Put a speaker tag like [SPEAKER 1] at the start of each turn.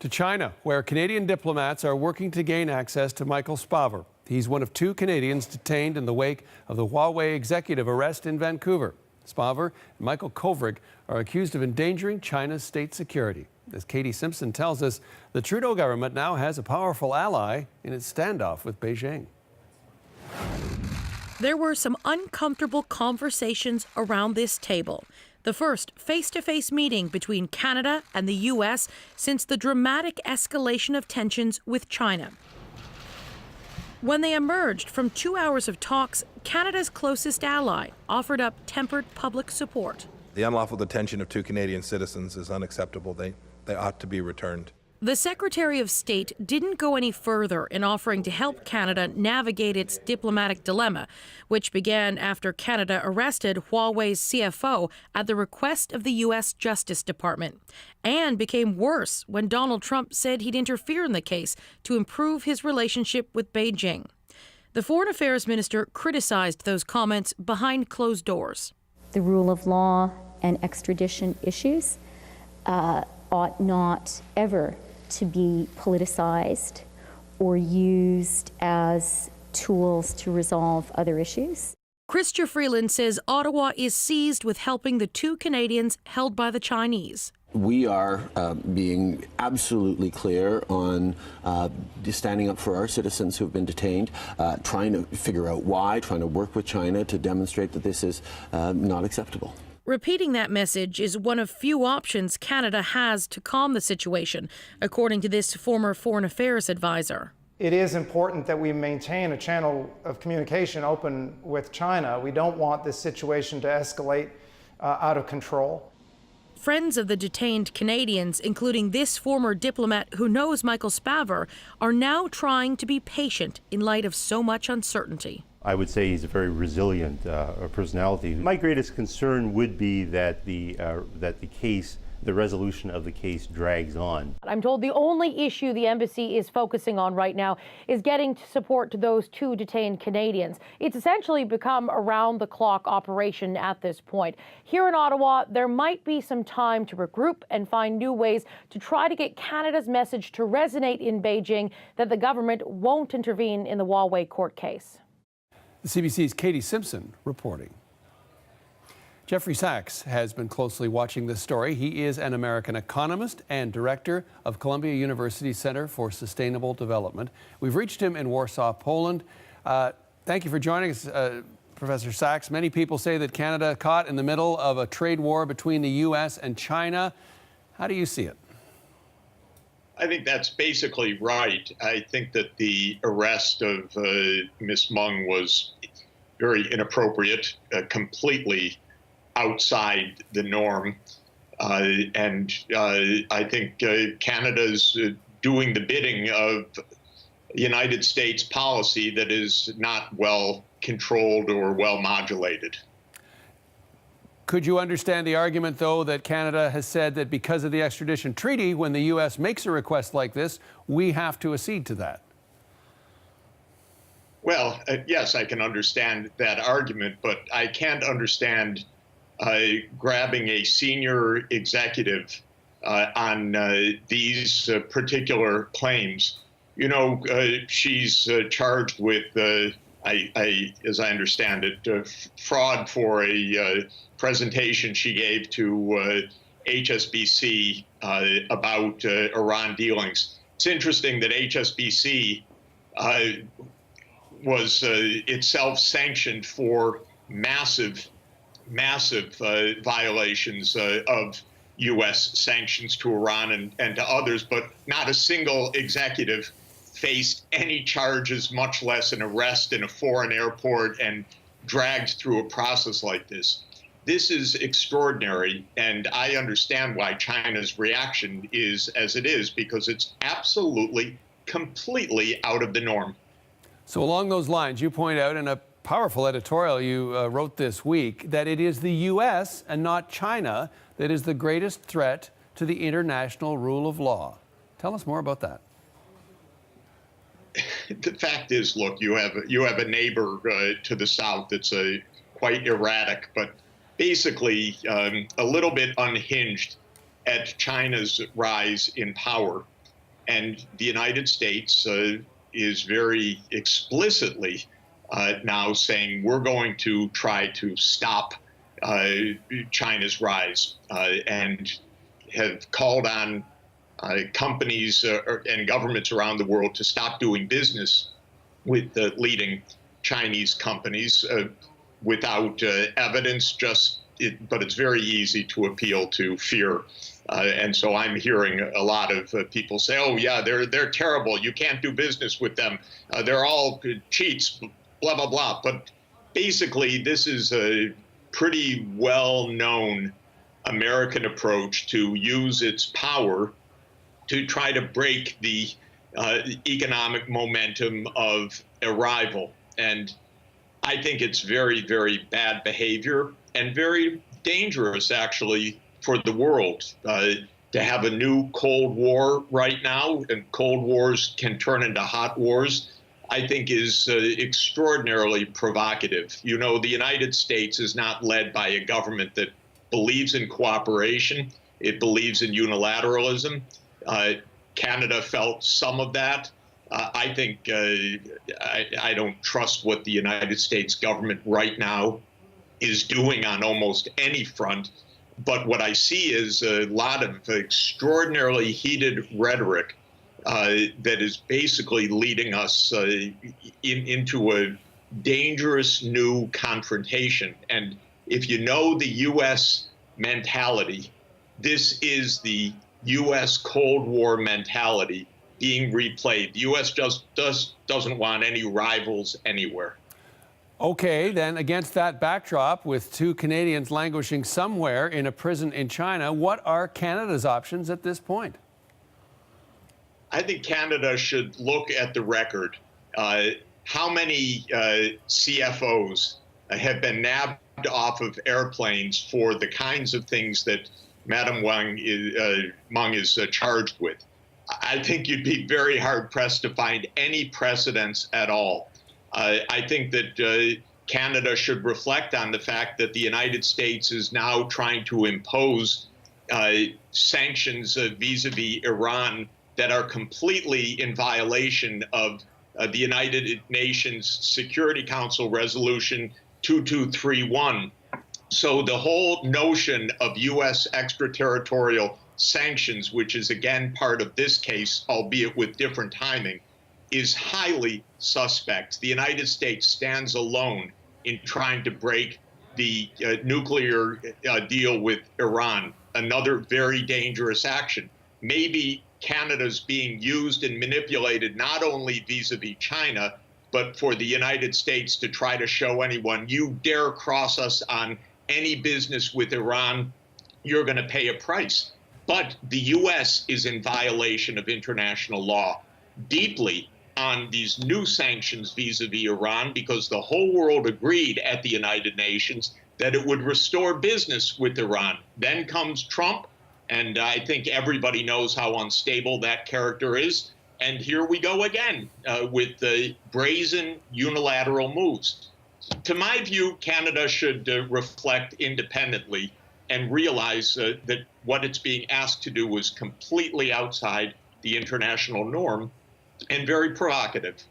[SPEAKER 1] To China, where Canadian diplomats are working to gain access to Michael Spavor. He's one of 2 Canadians detained in the wake of the Huawei executive arrest in Vancouver. Spavor and Michael Kovrig are accused of endangering China's state security. As Katie Simpson tells us, the Trudeau government now has a powerful ally in its standoff with Beijing.
[SPEAKER 2] There were some uncomfortable conversations around this table. The first face-to-face meeting between Canada and the U.S. since the dramatic escalation of tensions with China. When they emerged from 2 hours of talks, Canada's closest ally offered up tempered public support.
[SPEAKER 3] The unlawful detention of 2 Canadian citizens is unacceptable. They ought to be returned.
[SPEAKER 2] The Secretary of State didn't go any further in offering to help Canada navigate its diplomatic dilemma, which began after Canada arrested Huawei's CFO at the request of the U.S. Justice Department, and became worse when Donald Trump said he'd interfere in the case to improve his relationship with Beijing. The Foreign Affairs Minister criticized those comments behind closed doors.
[SPEAKER 4] The rule of law and extradition issues ought not ever to be politicized or used as tools to resolve other issues.
[SPEAKER 2] Chrystia Freeland says Ottawa is seized with helping the 2 Canadians held by the Chinese.
[SPEAKER 5] We are being absolutely clear on standing up for our citizens who have been detained, trying to figure out why, trying to work with China to demonstrate that this is not acceptable.
[SPEAKER 2] Repeating that message is one of few options Canada has to calm the situation, according to this former Foreign Affairs advisor.
[SPEAKER 6] It is important that we maintain a channel of communication open with China. We don't want this situation to escalate out of control.
[SPEAKER 2] Friends of the detained Canadians, including this former diplomat who knows Michael Spavor, are now trying to be patient in light of so much uncertainty.
[SPEAKER 7] I would say he's a very resilient personality. My greatest concern would be that the resolution of the case drags on.
[SPEAKER 8] I'm told the only issue the embassy is focusing on right now is getting support to those 2 detained Canadians. It's essentially become a round-the-clock operation at this point. Here in Ottawa, there might be some time to regroup and find new ways to try to get Canada's message to resonate in Beijing that the government won't intervene in the Huawei court case.
[SPEAKER 1] The CBC's Katie Simpson reporting. Jeffrey Sachs has been closely watching this story. He is an American economist and director of Columbia University's Center for Sustainable Development. We've reached him in Warsaw, Poland. Thank you for joining us, Professor Sachs. Many people say that Canada caught in the middle of a trade war between the U.S. and China. How do you see it?
[SPEAKER 9] I think that's basically right. I think that the arrest of Ms. Meng was very inappropriate, completely outside the norm. And I think Canada's doing the bidding of United States policy that is not well controlled or well modulated.
[SPEAKER 1] Could you understand the argument, though, that Canada has said that because of the extradition treaty, when the U.S. makes a request like this, we have to accede to that?
[SPEAKER 9] Well, yes, I can understand that argument, but I can't understand grabbing a senior executive on these particular claims. You know, she's charged with, as I understand it, fraud for a presentation she gave to HSBC about Iran dealings. It's interesting that HSBC was itself sanctioned for massive violations of U.S. sanctions to Iran and to others, but not a single executive faced any charges, much less an arrest in a foreign airport and dragged through a process like this. This is extraordinary, and I understand why China's reaction is as it is, because it's absolutely, completely out of the norm.
[SPEAKER 1] So along those lines, you point out in a powerful editorial you wrote this week that it is the U.S. and not China that is the greatest threat to the international rule of law. Tell us more about that.
[SPEAKER 9] The fact is, look, you have a neighbor to the south that's quite erratic, but basically a little bit unhinged at China's rise in power. And the United States is very explicitly now saying we're going to try to stop China's rise and have called on companies and governments around the world to stop doing business with the leading Chinese companies without evidence, but it's very easy to appeal to fear. And so I'm hearing a lot of people say, oh, yeah, they're terrible. You can't do business with them. They're all cheats, blah, blah, blah. But basically, this is a pretty well-known American approach to use its power to try to break the economic momentum of a rival. And I think it's very, very bad behavior and very dangerous, actually, for the world to have a new Cold War right now, and Cold Wars can turn into hot wars, I think is extraordinarily provocative. You know, the United States is not led by a government that believes in cooperation. It believes in unilateralism. Canada felt some of that. I think I don't trust what the United States government right now is doing on almost any front. But what I see is a lot of extraordinarily heated rhetoric that is basically leading us into a dangerous new confrontation. And if you know the U.S. mentality, this is the U.S. Cold War mentality being replayed. The U.S. doesn't want any rivals anywhere.
[SPEAKER 1] Okay, then against that backdrop, with 2 Canadians languishing somewhere in a prison in China, what are Canada's options at this point?
[SPEAKER 9] I think Canada should look at the record. How many CFOs have been nabbed off of airplanes for the kinds of things that Madam Meng is charged with? I think you'd be very hard-pressed to find any precedents at all. I think that Canada should reflect on the fact that the United States is now trying to impose sanctions vis-a-vis Iran that are completely in violation of the United Nations Security Council Resolution 2231. So the whole notion of U.S. extraterritorial sanctions, which is again part of this case, albeit with different timing, is highly suspect. The United States stands alone in trying to break the nuclear deal with Iran, another very dangerous action. Maybe Canada's being used and manipulated not only vis-a-vis China, but for the United States to try to show anyone, you dare cross us on any business with Iran, you're going to pay a price. But the U.S. is in violation of international law deeply on these new sanctions vis-a-vis Iran, because the whole world agreed at the United Nations that it would restore business with Iran. Then comes Trump, and I think everybody knows how unstable that character is. And here we go again with the brazen unilateral moves. To my view, Canada should reflect independently and realize that what it's being asked to do is completely outside the international norm and very provocative.